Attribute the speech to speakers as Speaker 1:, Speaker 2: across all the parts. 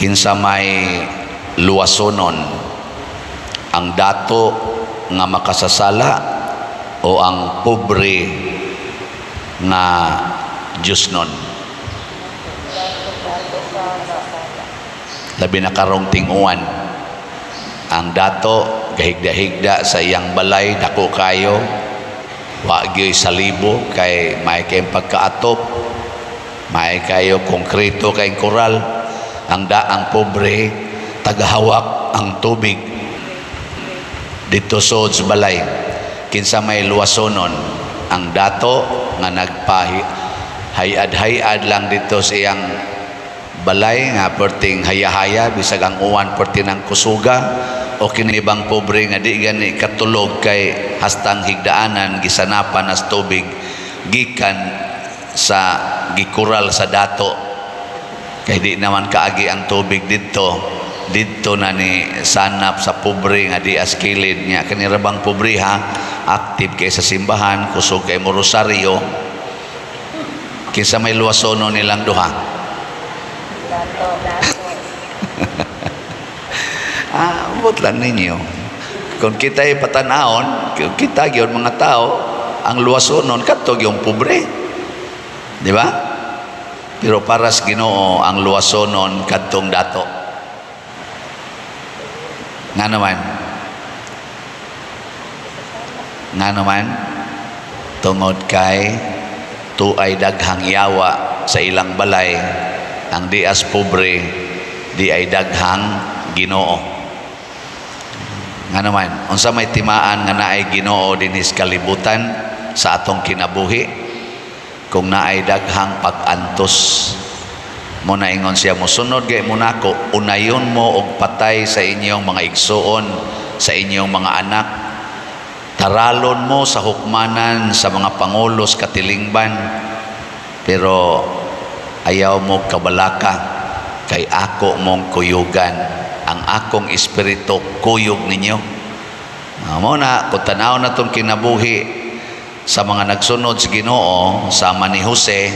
Speaker 1: kinsa may luwasonon, ang dato nga makasasala o ang pobre nga Diyos nun? Labi na karong tinguan, ang dato gahigda-higda sa iyang balay, dako kayo, wagyo'y salibo kay may kayong pagkaatop, may kayo konkreto kayong koral. Ang pobre tagahawak ang tubig dito sa balay. Kinsa may luwasonon, ang dato nga nagpahayad-hayad lang dito sa iyang balay nga perting haya-haya bisag ang uwan perting ng kusuga, o kinibang pobre nga di gani katulog kay hastang higdaanan gisanapan as tubig gikan sa gikural sa dato, kay di naman kaagi ang tubig dito na ni sanap sa pobre nga di as kilid niya. Kanirabang pobre ha, active kay sa simbahan, kusog kay mo rosaryo. Kinsa may luwasono nilang duha? Abot lang ninyo. Kung kita'y patanahon, kung kita yun mga tao, ang luwasonon katog yung pobre, di ba? Pero para sa Ginoo ang luwasonon kadtong dato. Nga naman tungod kay tuay daghang yawa sa ilang balay, ang dias pobre di ay daghang Ginoo. Nga naman unsa may timaan nga naay Ginoo dinis kalibutan sa atong kinabuhi, kung naay daghang pag-antos mo na ingon siya, mosunod gay mo nako, unayon mo og patay sa inyong mga igsuon, sa inyong mga anak, taralon mo sa hukmanan sa mga pangulos katilingban, pero ayaw mo kabalaka, kay ako mong kuyugan, ang akong espiritu kuyog ninyo. Mo na kung tanaw na itong kinabuhi sa mga nagsunod sa Ginoo, sama ni Jose,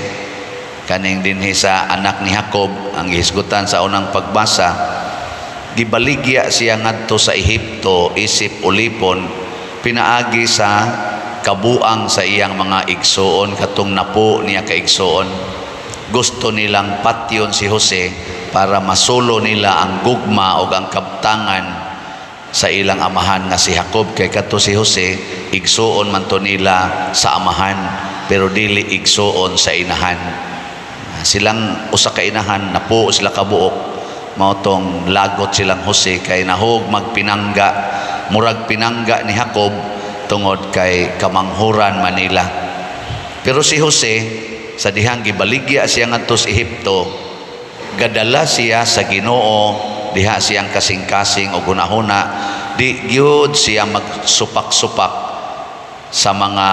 Speaker 1: kaning dinhi sa anak ni Jacob, ang gihisgutan sa unang pagbasa, gibaligya siya ngadto sa Ehipto isip ulipon, pinaagi sa kabuang sa iyang mga igsuon, katong napo niya ka igsuon. Gusto nilang patyon si Jose para masulo nila ang gugma o ang kabtangan sa ilang amahan nga si Jacob, kay kato si Jose igsuon man to nila sa amahan pero dili igsuon sa inahan. Silang usa ka inahan napuo sila kabuok, mao tong lagot silang Jose kay nahog magpinangga, murag pinangga ni Jacob tungod kay kamanghuran Manila. Pero si Jose sa dihang gibaligya siya ngadto sa Ehipto, gadala siya sa Ginoo, diha siyang kasing-kasing o gunahuna, di gyud siya magsupak-supak sa mga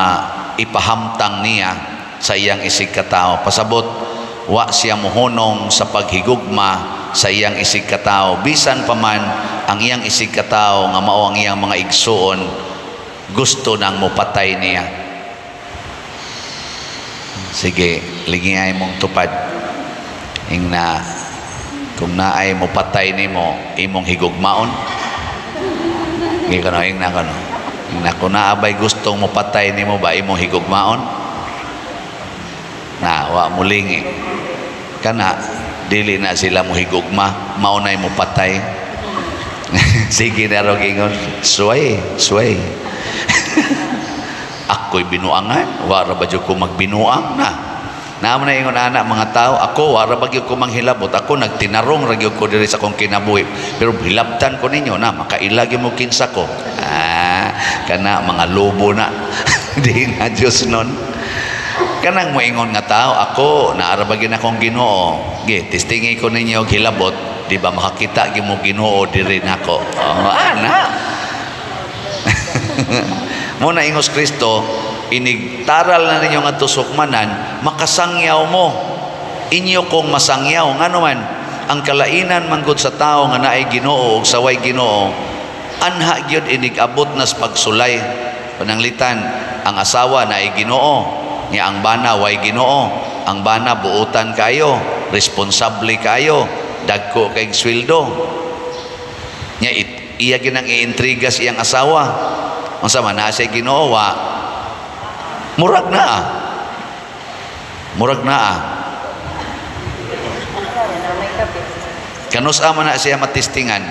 Speaker 1: ipahamtang niya sa iyang isig katao. Pasabot wa siya mohunong sa paghigugma sa iyang isig katao, bisan pa man ang iyang isig katao nga mao ang iyang mga igsuon gusto nang mopatay niya. Sige, ligingay mong tupad ingna kung naay mo patay nimo imong higugmaon. Gikano ingna kano. Ingna kung naabay gustong mo patay nimo ba imong higugmaon? Na wa mulingi. Kana dili na sila mo higugma, mao nay mo patay. Sige na ro gingon, suway. Ako'y binuangan, wa ra ba jud ko magbinuang na. Naman na ingon anak mga tao, ako wara bagyo ko manghilabot, ako nagtinarong ragyo ko diri sa kong kinabuhi, pero hilabtan ko ninyo na makailagi mo kinsa ko. Kana mga lobo na. Di na Diyos nun. Kanang mo ingon nga tao, ako naara bagyo na kong Ginoo, testingi ko ninyo hilabot, di ba makakita gi mo Ginoo diri nako. Anak. Muna ingos Kristo, inigtaral na ninyo nga tusukmanan, makasangyaw mo, inyo kong masangyaw. Nga naman ang kalainan manggod sa tao nga naay Ginoo ug saway Ginoo, anha gyud inigabot nas pagsulay. Pananglitan, ang asawa naay Ginoo, nya ang bana way Ginoo, ang bana buutan kayo, responsable kayo, dagko kay sweldo. Nya iya ginang iintriga siyang asawa. Unsa man naa siya Ginoo wa murag naa. Murag naa. Kanus man na siya matistingan.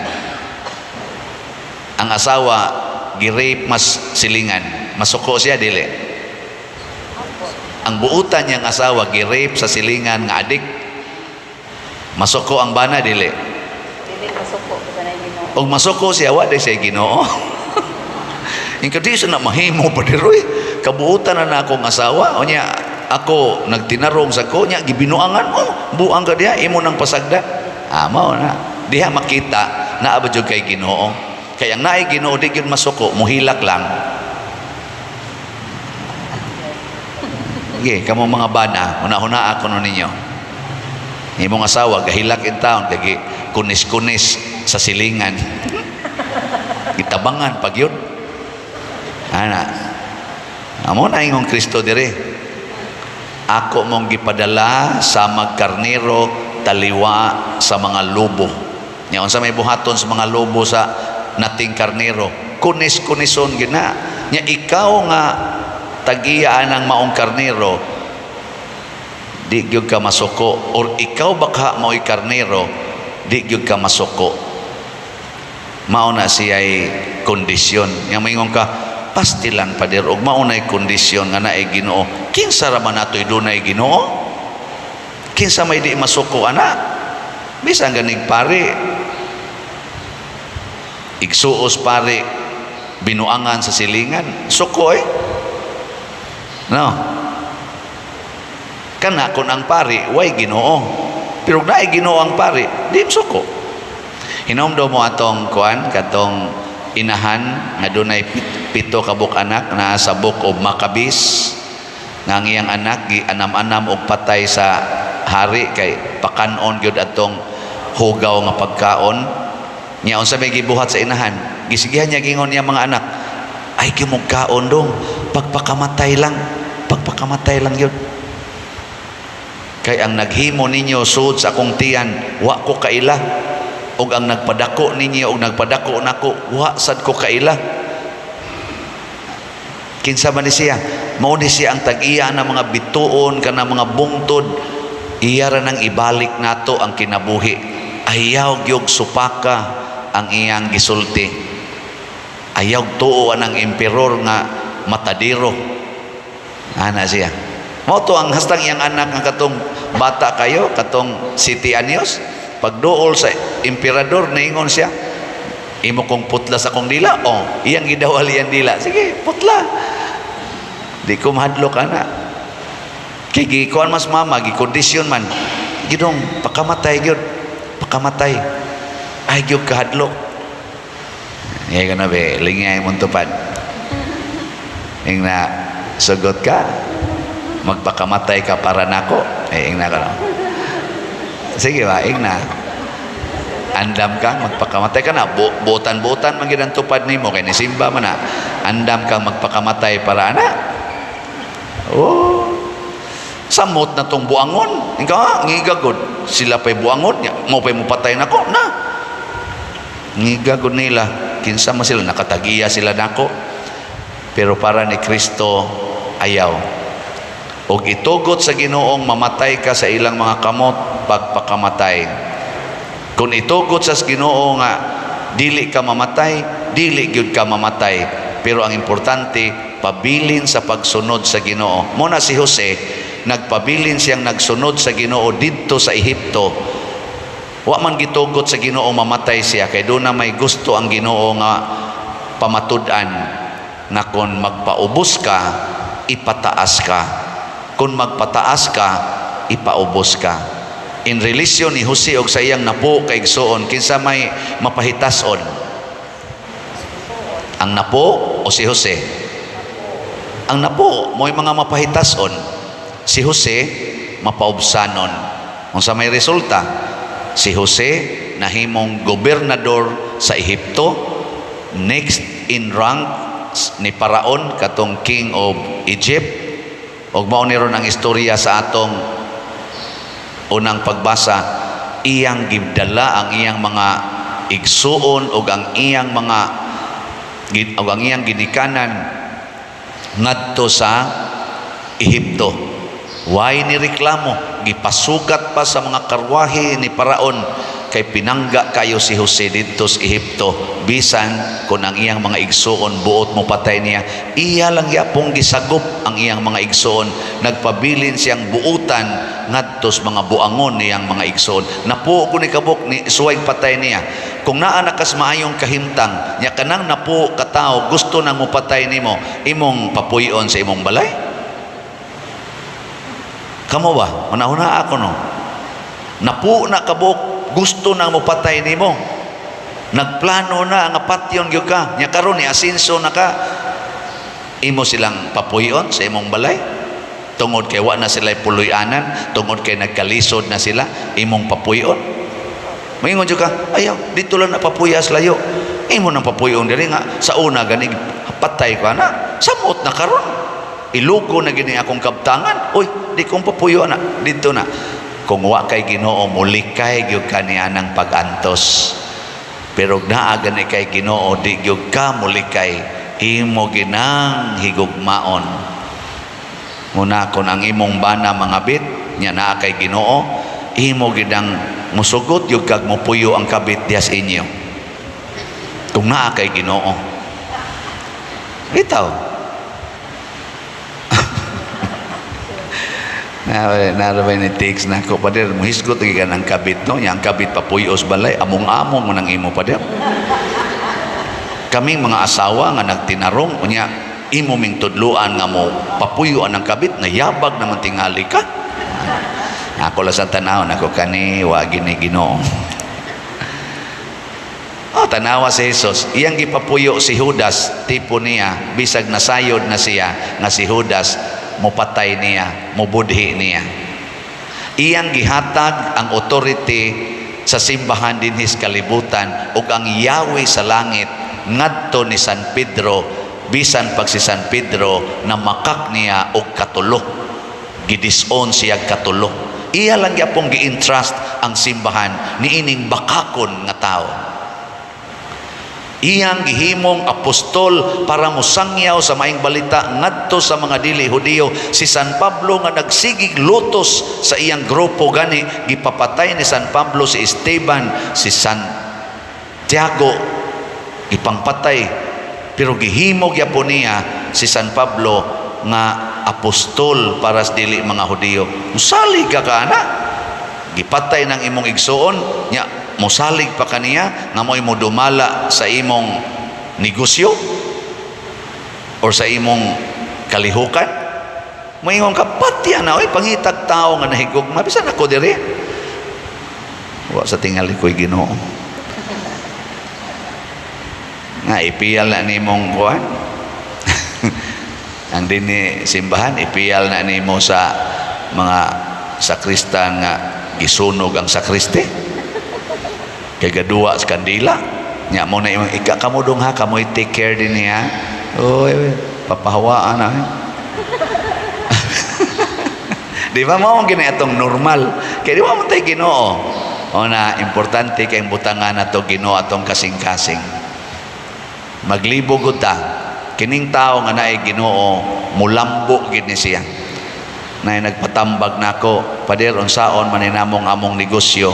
Speaker 1: Ang asawa gi-rape mas silingan. Masuko siya dili. Ang buutan niyang asawa gi-rape sa silingan nga adik. Masuko ang bana dili.
Speaker 2: Dili masuko kanay Ginoo.
Speaker 1: Og masuko siya wa di siya Ginoo. Ingka di sa na mahimo pa diroy. Kabuutan na akong asawa. O niya, ako nagtinarong sa ko niya gibinuangan mo. Buang ka diha imo nang pasagda. Mao na. Diha makita na abad jud kay Ginoo. Kaya ang naay Ginoo di gyud masuko, muhilak lang. Sige, kamo mga bana, una-una ako no ninyo. Imong asawa gahilak in town kay kunis-kunis sa silingan. Gitabangan pag yun. Ana. Amo na ingong Kristo dire. Ako mong gipadala sa magkarnero taliwa sa mga lobo. Nya unsa may buhaton sa mga lobo sa nating karnero? Kunis-kunison gina. Nya ikaw nga tag-iyaan ng maong karnero, di gyud ka masuko, or ikaw baka mao'y karnero, di gyud ka masuko. Mao na siya'y kondisyon. Yang maingon ka, pastilan pa dir og maunay kondisyon nga naay Ginoo. Kinsa ra man natoy dunay Ginoo? Kinsa may di masuko ana? Bisan ganig pare, igsuos pare, binuangan sa silingan, suko no. Kana kun ang pare way Ginoo. Pero naay Ginoo ang pare, di suko. Hinomdo mo atong kuan katong inahan nga dunay pito kabuk anak na sa book of Maccabees nga ang iyang anak gianam-anam og patay sa hari kay pakanon gyud atong hugaw nga pagkaon. Nya unsa may gibuhat sa inahan, gisigihan niya gingon niya mga anak, ay kimog kaon dong, pagpakamatay lang yun. Kay ang naghimo ninyo sud sa akong tiyan, wa ko kaila. Og ang nagpadako ninyo og nagpadako nako, wa sad ko kaila. Kinsa man ni siya? Mao ni siya ang tag-iya ng mga bituon kana mga bungtod. Iya ra nang ibalik nato ang kinabuhi. Ayaw gyud supaka ang iyang gisulti. Ayaw tuo ang emperor nga matadiro. Ana siya. Mao to ang hastang iyang anak nga katong bata kayo, katong City Anyos, pagduol sa emperador naingon siya, imo kong putla sa kong dila. Iyang gidawali ang dila. Sige, putla. Di ko mahadlok ana. Kay gikuan mas mama, gikondisyon man. Gidong pakamatay gyud. Pakamatay. Ay gyud kahadlok. Ngay ka na be, lingay mong tupad. Ing na, sugot ka, magpakamatay ka para nako. Ing na ka no. Sige ba, ing na. Andam ka, magpakamatay ka na. Butan-butan magiging tupad ni mo. Kaya nisimba man na. Andam ka, magpakamatay para na. Samot na tong buangon. Ika, ngigagod. Sila pa'y buangon. Mo pa'y mupatay na ko. Na. Ngigagod nila. Kinsa man sila, nakatagiya sila nako. Pero para ni Kristo, ayaw. Og itugot sa Ginoong mamatay ka sa ilang mga kamot, pagpakamatay. Kung itugot sa Ginoo nga dili ka mamatay, dili gyud ka mamatay. Pero ang importante, pabilin sa pagsunod sa Ginoo. Muna si Jose, nagpabilin siyang nagsunod sa Ginoo didto sa Ehipto. Wa man gitugot sa Ginoo mamatay siya, kay doon na may gusto ang Ginoo nga pamatud-an na kung magpaubos ka, ipataas ka. Kung magpataas ka, ipaubos ka. In relasyon ni Jose og sa iyang napo kaigsoon, kinsa may mapahitason? Ang napo o si Jose? Ang napo mo'y mga mapahitason. Si Jose mapaubsanon. Unsa may resulta? Si Jose nahimong gobernador sa Ehipto, next in rank ni Paraon katong king of Egypt. Og mao ni ron ang istorya sa atong unang pagbasa iyang gidala ang iyang mga igsuon ug ang iyang ginikanan ngadto sa Ehipto. Way ni reklamo, gipasugat pa sa mga karwahe ni Paraon kay pinangga kayo si Jose dito sa Ehipto, bisan kung ang iyang mga igsuon buot mo patay niya. Iya lang yapong gisagop ang iyang mga igsuon, nagpabilin siyang buutan ngadto sa mga buangon niyang mga igsuon. Napuo ko ni kabuk ni suway patay niya. Kung naa na kas maayong kahimtang nya kanang napuo ka tao gusto nang mo patay nimo, imong papuyon sa imong balay? Kamo ba? Una-una ako no. Napuo na kabuk, gusto nang mopatay nimo, nagplano na nga patyon gyud ka nya karon ni asinso na ka, imo silang papuyon sa imong balay tungod kay wa na sila puloy-anan, tungod kay nagkalisod na sila, imong papuyon. Moingon jud ka, ayaw dito lang na papuyas layo, imo nang papuyon diri nga sa una gani patay ko na, samot na karon ilugo na gini akong kabtangan, uy di kong papuyo na dito na. Kung wa kay Ginoo, mulikay gyud ka niya ng pag-antos. Pero naa gani kay Ginoo, di gyud ka mulikay, imo ginang higugmaon. Muna kung ang imong bana mga bit nya naa kay Ginoo, imo ginang musugot gyud kag mupuyo ang kabit dias inyo. Kung naa kay Ginoo. Bitaw. Narabay ni text na ko, pader, muhisgot lagi ka ng kabit, no? Yang kabit papuyos balay, among-among mo nang imo, pader. Kaming mga asawa nga nagtinarong, kunya, imo ming tudluan nga mo, papuyuan ng kabit, nayabag naman tingali ka. Ako lang sa tanaw, ako kani, wagi ni Ginoo. Tanawa si Jesus, iyang gipapuyo si Judas, tipo niya, bisag nasayod na siya, nga si Judas, mupatay niya, mubudhi niya. Iyang gihatag ang authority sa simbahan dinhis kalibutan ug ang Yahweh sa langit ngadto ni San Pedro, bisan pag si San Pedro na makak niya og katulo, gidison siya katulo. Iya lang gyapong gi-entrust ang simbahan niining bakakon nga tao. Iyang gihimong apostol para musangyaw sa maing balita ngadto sa mga dili Hudiyo. Si San Pablo nga nagsigig lutos sa iyang grupo gani, gipapatay ni San Pablo si Esteban, si San Tiago ipangpatay, pero gihimo gyapon niya si San Pablo nga apostol para sa dili mga Hudiyo. Musalig ka kana, gipatay ng imong igsuon nya, musalig pa kaniya nga mo'y mo dumala sa imong negosyo or sa imong kalihukan. Moingon ka, pati na, oy, pangitag tao nga nahigugma, bisan ako diri. Wa sa tingali ko'y Ginoo. Nga, ipiyal na ni mong kuhan. Ang dini simbahan, ipiyal na ni mo sa mga sakristan nga gisunog ang sakristi. Kay gadua sa kandila nya mo na imong ika kamo dong ha, kamo take care din niya. Oy, papahawaan na. Di ba mo ang ginatong normal? Kay di ba mo tay Ginoo? O na importante kay butangan nato Ginoo atong kasing-kasing. Maglibo gud ta. Kining tao nga naay Ginoo, mulambo gid ni siya. Nay nagpatambag nako, pader unsaon man namong among negosyo,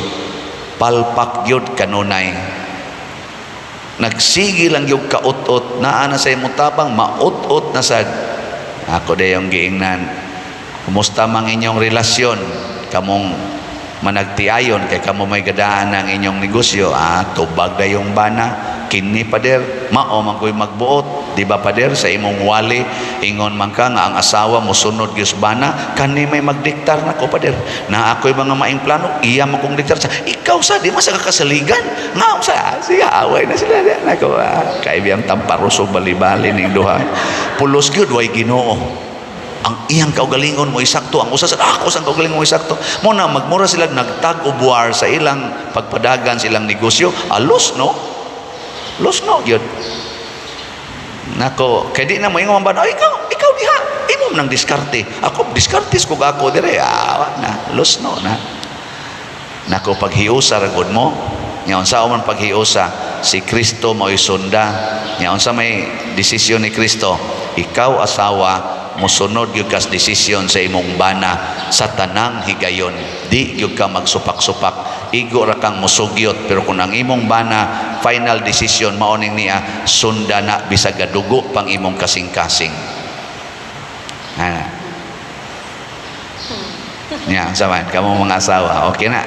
Speaker 1: palpak yun kanunay. Nagsigi lang yung kaut-ut, naa na sa imong tabang, maut-ut na sad. Ako dayong giingnan, kumusta mang inyong relasyon, kamong managtiayon, kay kamo may gadaan ng inyong negosyo, tubag na yung bana, kini pader, mao man ko'y magbuot, di ba pader, sa imong wali, ingon man ka nga ang asawa mo sunod gyud bana, kani may magdiktar na ko pader, na ako'y mga maing plano, iya mo kong diktar sa, ikaw sa, di masa kakasaligan, nga sa, siya, away na sila, nako, kaibiyang tamparusog bali-bali ning duha, pulos gyud way Ginoo. Ang iyang kaugalingon mo isakto, ang usas ako sang kaugalingon mo isakto, mo na magmura sila nagtag-ubuar sa ilang pagpadagan silang negosyo, alos no, los no gyud. Nako, kay di na mo ingon ba, ikaw diha, imong nang diskarte. Ako diskartes kog ako dire, na los no na. Nako paghiusa ragod mo, nya unsa man paghiusa, si Kristo mo'y sunda. Nya unsa may desisyon ni Kristo, ikaw asawa mosunod gyud kas desisyon sa imong bana sa tanang higayon. Di gyud ka magsupak-supak, igo ra kang musugyot, pero kung ang imong bana final decision mao ning niya, sunda na bisag gadugo pang imong kasing-kasing. Ana. Nya saman kamo mga asawa, okay na.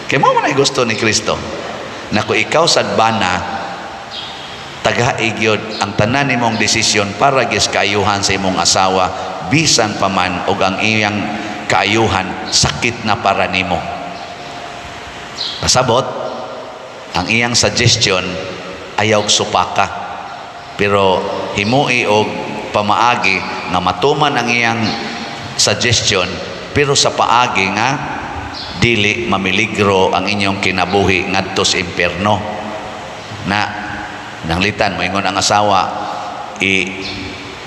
Speaker 1: Kay mo man ay gusto ni Kristo. Na kung ikaw sad bana, tagaigyod ang tanan nimong desisyon para gis kaayuhan sa imong asawa, bisan pa man og ang iyang kaayuhan sakit na para nimo. Pasabot ang iyang suggestion ayaw supaka, pero himui og pamaagi nga matuman ang iyang suggestion, pero sa paagi nga dili mamiligro ang inyong kinabuhi ngadto sa impierno. Na nanglitan mo ingon ang asawa,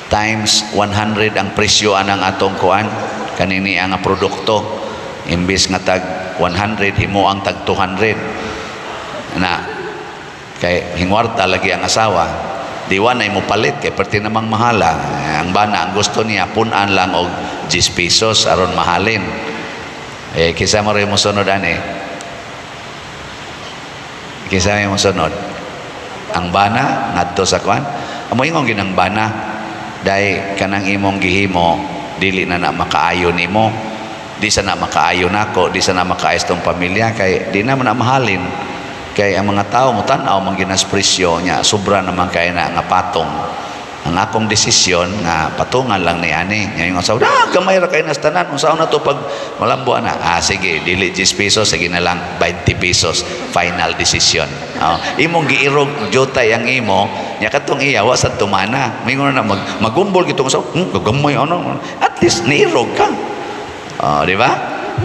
Speaker 1: times 100 ang presyo anang atong kuan kanini ang produkto, imbis nga tag 100 himo ang tag 200 na kay hingwarta lagi ang asawa, diwa na mo palit kay perti namang mahala. Ang bana ang gusto niya punan lang og 10 pesos aron mahalin. Kisa mo rin mo sunod ani, kisa mo sunod ang bana ngadto sa kwan amo ingon ginang bana dai kanang imong gihimo dili na makaayo nimo, di sa na makaayo nako, di sa na makaayos tong pamilya, kay di na man na mahalin. Kay ang mga tao mo tan-aw man ginas presyo nya sobra naman kay na nga patong. Ang akong desisyon nga patungan lang ni ani nya yung asawa, gamay ra kay nas tanan, unsaon na to pag malambo na, sige dili 10 pesos, sige na lang 20 pesos, final decision. Imong giirog jotay ang imo nya katong iya wa sa tumana mingon na magumbol gitong asawa, gagamay ano, at least niirog ka. Di ba?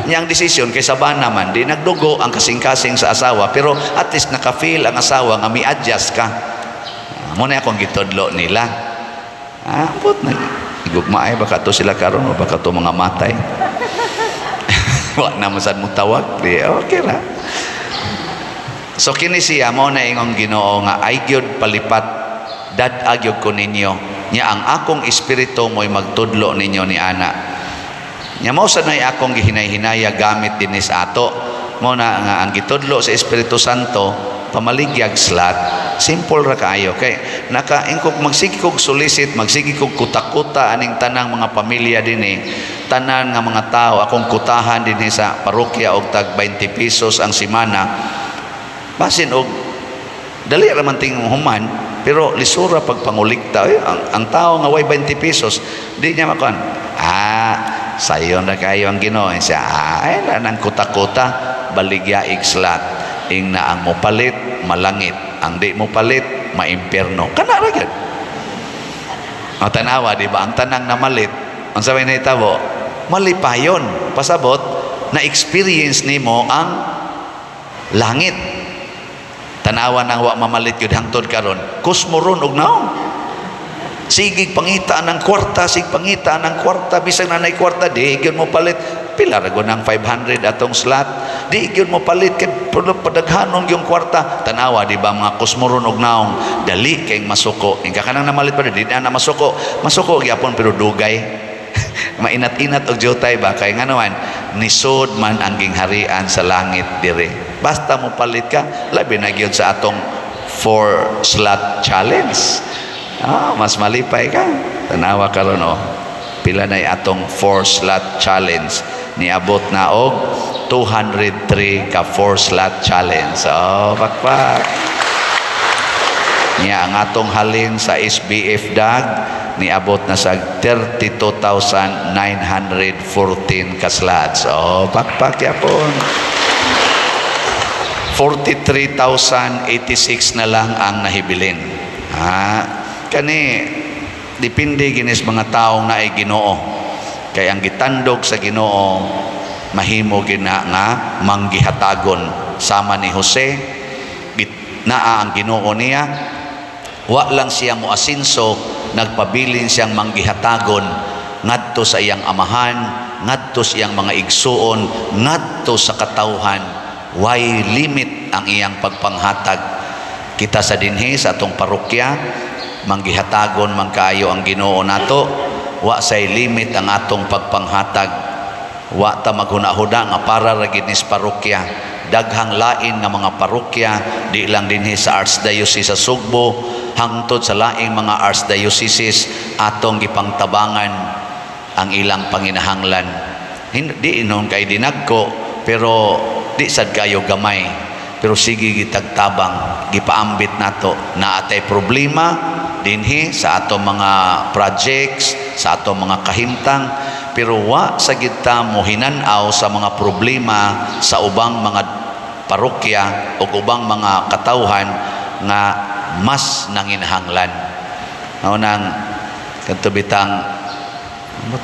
Speaker 1: Yang desisyon kay saban naman di nagdugo ang kasing-kasing sa asawa, pero at least naka-feel ang asawa nga mi-adjust ka. Muna akong gitudlo nila. Ambot na igugma ay baka to sila karon o baka to mga matay. Wa na mo sad mo tawag, di okay ra. So kini siya mo na ingong Ginoo nga ay gyud palipat dad-agyod ko ninyo nya ang akong espiritu mo'y magtudlo ninyo ni ana. Nya mao sad nay akong gihinay-hinaya gamit dinis ato. Mo na nga ang gitudlo sa Espiritu Santo pamaligyag slat, simple ra kaayo kay nakaingkog magsigikog solicit, magsigikog kuta-kuta aning tanang mga pamilya dinhi, tanan nga mga tao akong kutahan dinhi sa parokya og tag 20 pesos ang semana. Basin og dali ra man ting human, pero lisura pagpangulikta ang tao nga way 20 pesos di niya makuan. Sayon na kayo ang Ginoo siya. Ay nang kuta-kuta baligya igslat. Ing na ang mopalit malangit, ang di mopalit maimpierno. Kana ra gyud. Ang tanawa di ba ang tanang na malit, ang sabay na itabo, malipayon. Pasabot na experience nimo ang langit. Tanawa nang wa mamalit gyud hangtod karon. Kusmoron og naon. Sigig pangita ng kwarta, bisag na nay kwarta, di gyud mo palit. Pila ra ng 500 atong slot, di gyud mo palit kay padaghanon yung kwarta. Tanawa di ba mga kusmoron og naong dali kay masuko. Ingka kanang namalit pa di na masuko. Masuko gyapon pero dugay. Mainat-inat og jotay ba kay nganoan nisod man ang gingharian sa langit dire. Basta mo palit ka, labi na gyud sa atong 4 slot challenge. Mas malipay ka. Tanawa karon pila na atong 4 slot challenge, niabot na og 203 ka 4 slot challenge. Pakpak niya ang atong halin sa SBF DAG niabot na sa 32,914 ka slots. Pakpak yapon. 43,086 na lang ang nahibilin. Kani dipindi ginis mga taong naay Ginoo, kay ang gitandog sa Ginoo mahimo gina nga manggihatagon sama ni Jose. Naa ang Ginoo niya, wa lang siya moasinso, nagpabilin siyang manggihatagon ngadto sa iyang amahan ngadto siyang mga igsuon, ngadto sa katawhan. Why limit ang iyang pagpanghatag. Kita sa dinhi sa atong parokya, manggihatagon man kaayo ang Ginoo nato, wa say limit ang atong pagpanghatag. Wa ta maghuna-huda nga para ra gid nis parokya. Daghang lain nga mga parokya, di lang dinhi sa Archdiocese sa Sugbo, hangtod sa laing mga archdioceses atong gipangtabangan ang ilang panginahanglan. Di inon kay dinagko, pero di sad kayo gamay, pero sige gitagtabang, gipaambit nato na atay problema dinhi sa atong mga projects, sa atong mga kahimtang, pero wa sa kita mo hinanaw sa mga problema sa ubang mga parokya o ubang mga katawhan nga mas nanginahanglan. Mao nang kadto bitang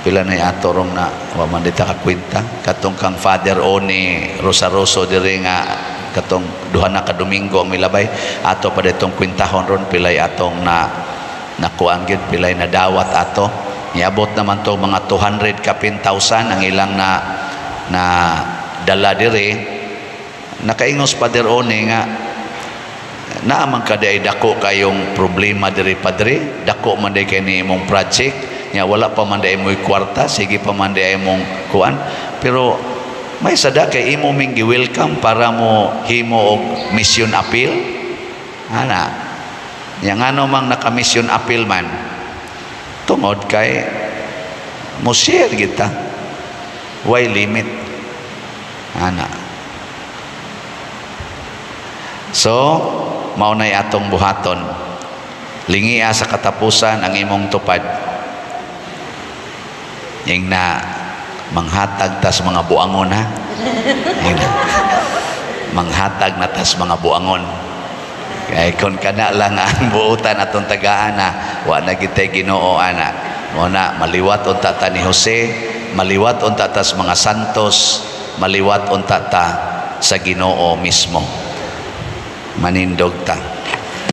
Speaker 1: pila na ato rong na wa man dita ka kwenta katong kang Father Oni Rosaroso diri nga katong duha na ka Domingo ang milabay ato pa ditong kwintahon ron pilay atong nakuan gyud pilay na dawat ato. Niabot naman to mga 200 ka 10,000 ang ilang na dala diri. Nakaingos Father Oni nga naamang kada ay dako kayong problema diri padre, dako man day kay ni imong project nya wala pa man day mo'y kwarta, sige pa man day mong kuan, pero may sada kay imo ming gi-welcome para mo himo og mission appeal ana nya ngano mang naka mission appeal man tungod kay mo share kita, why limit ana. So maunay atong buhaton, lingia sa katapusan ang imong tupad yung na manghatag tas mga buangon ha. Manghatag na tas mga buangon. Kaya kung kana lang ang buutan atong tagaan na wa na gitay Ginoo ana. Muna maliwat unta ta ni Jose, maliwat unta tas mga santos, maliwat unta ta sa Ginoo mismo. Manindog ta.